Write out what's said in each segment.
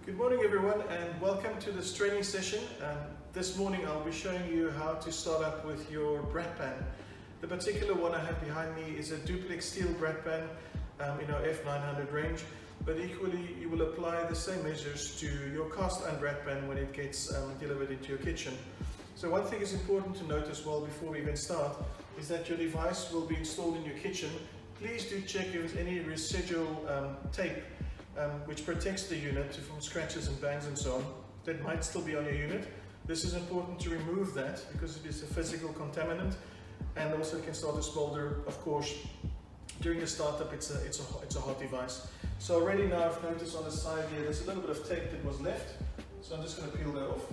Good morning everyone and welcome to this training session. This morning I'll be showing you how to start up with your Bratt Pan. The particular one I have behind me is a duplex steel Bratt Pan in our F900 range, but equally you will apply the same measures to your cast iron Bratt Pan when it gets delivered into your kitchen. So one thing is important to note as well before we even start is that your device will be installed in your kitchen. Please do check if there's any residual tape which protects the unit from scratches and bangs and so on that might still be on your unit. This is important to remove that because it is a physical contaminant and also it can start to smolder. Of course, during the startup it's a hot device. So already now I've noticed on the side here there's a little bit of tape that was left, so I'm just going to peel that off.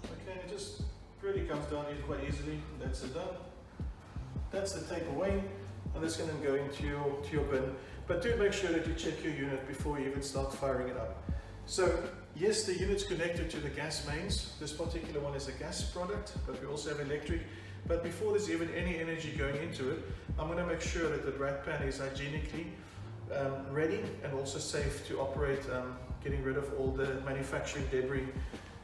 Okay, it just really comes down here quite easily. That's it done. That's the tape away, and it's going to go into your bin. But do make sure that you check your unit before you even start firing it up. So yes, the unit's connected to the gas mains. This particular one is a gas product, but we also have electric. But before there's even any energy going into it, I'm going to make sure that the Bratt Pan is hygienically ready and also safe to operate, getting rid of all the manufacturing debris.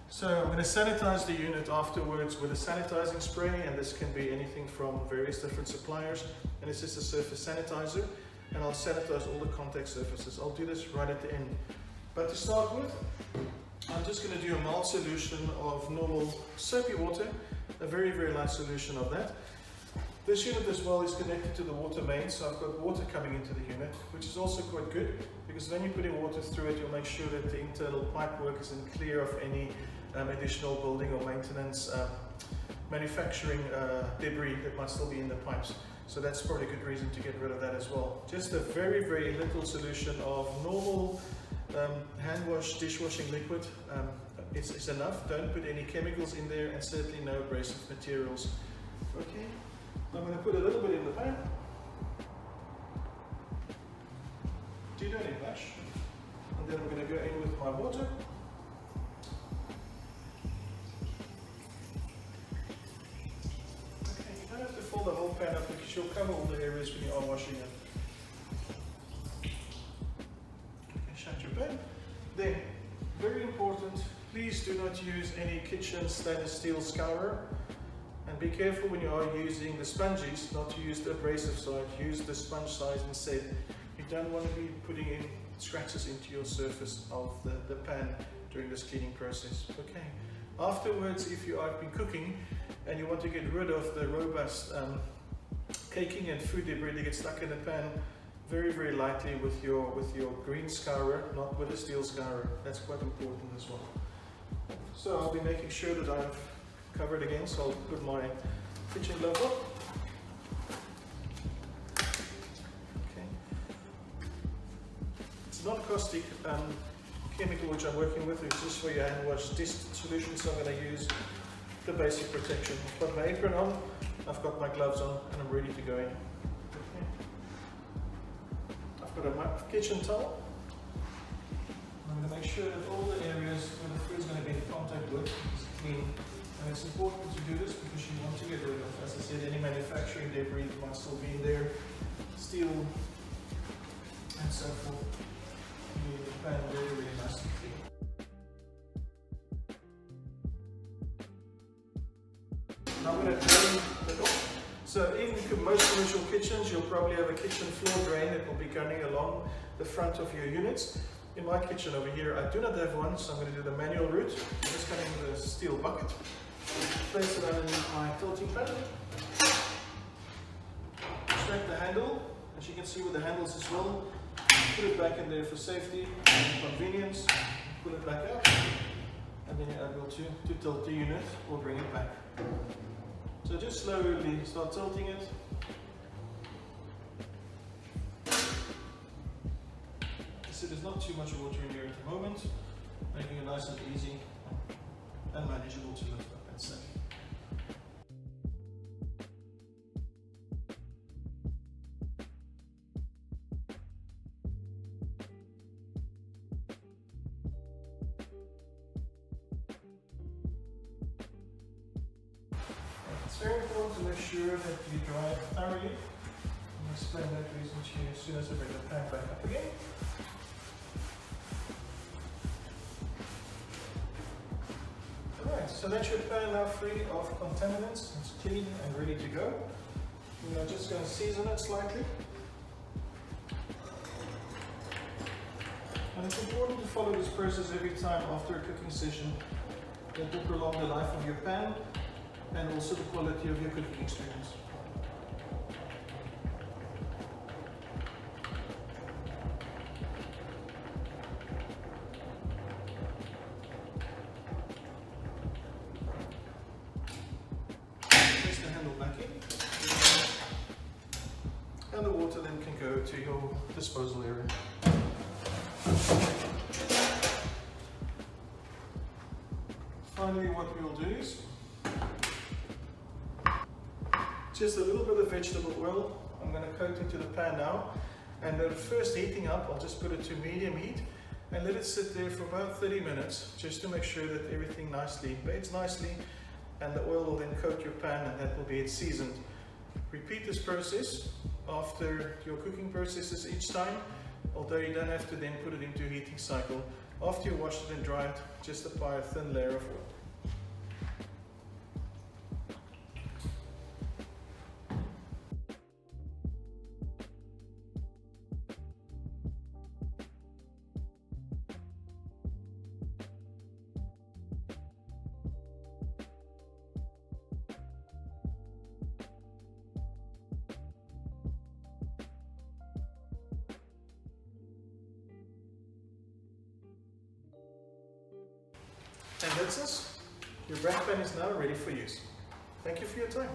So I'm going to sanitize the unit afterwards with a sanitizing spray, and this can be anything from various different suppliers, and it's just a surface sanitizer. And I'll sanitize all the contact surfaces. I'll do this right at the end. But to start with, I'm just going to do a mild solution of normal soapy water, a very, very light solution of that. This unit as well is connected to the water main, so I've got water coming into the unit, which is also quite good, because when you're putting water through it, you'll make sure that the internal pipe work isn't clear of any additional building or maintenance manufacturing debris that might still be in the pipes. So that's probably a good reason to get rid of that as well. Just a very, very little solution of normal hand wash, dishwashing liquid. It's enough. Don't put any chemicals in there, and certainly no abrasive materials. Okay, I'm going to put a little bit in the pan. Do not much. And then I'm going to go in with my water. The whole pan up because you'll cover all the areas when you are washing it. Okay, shut your pan. Then, very important, please do not use any kitchen stainless steel scourer, and be careful when you are using the sponges not to use the abrasive side. Use the sponge size instead. You don't want to be putting in scratches into your surface of the pan during this cleaning process. Okay. Afterwards, if you have been cooking and you want to get rid of the robust caking and food debris that gets stuck in the pan, very, very lightly with your green scourer, not with a steel scourer. That's quite important as well. So I'll be making sure that I've covered again, so I'll put my kitchen glove on. Okay. It's not caustic chemical which I'm working with, it's just for your hand wash dish solution, so I'm going to use the basic protection. I've got my apron on, I've got my gloves on, and I'm ready to go in. Okay. I've got a kitchen towel. I'm going to make sure that all the areas where the food's going to be in contact with is clean. And it's important to do this because you want to get rid of, as I said, any manufacturing debris that might still be in there, steel and so forth. The pan very, very nice and clean. Now I'm going to drain the door. So in most commercial kitchens, you'll probably have a kitchen floor drain that will be running along the front of your units. In my kitchen over here, I do not have one, so I'm going to do the manual route. I'm just coming with a steel bucket, place it underneath my tilting pan, extract the handle, as you can see with the handles as well. Put it back in there for safety and convenience, pull it back out, and then you're able to tilt the unit or bring it back. So just slowly start tilting it. So there's not too much water in here at the moment, making it nice and easy and manageable to lift up and safe. It's very important to make sure that you dry it thoroughly. I'll explain that reason to you as soon as I bring the pan back up again. So that's your pan now free of contaminants. It's clean and ready to go. We're now just going to season it slightly. And it's important to follow this process every time after a cooking session. That will prolong the life of your pan and also the quality of your cooking experience. Place the handle back in. And the water then can go to your disposal area. Finally, what we will do is just a little bit of vegetable oil. I'm going to coat into the pan now, and the first heating up, I'll just put it to medium heat and let it sit there for about 30 minutes just to make sure that everything bathes nicely, and the oil will then coat your pan, and that will be it seasoned. Repeat this process after your cooking processes each time, although you don't have to then put it into a heating cycle. After you washed it and dried, just apply a thin layer of oil. And that's it. Your Bratt Pan is now ready for use. Thank you for your time.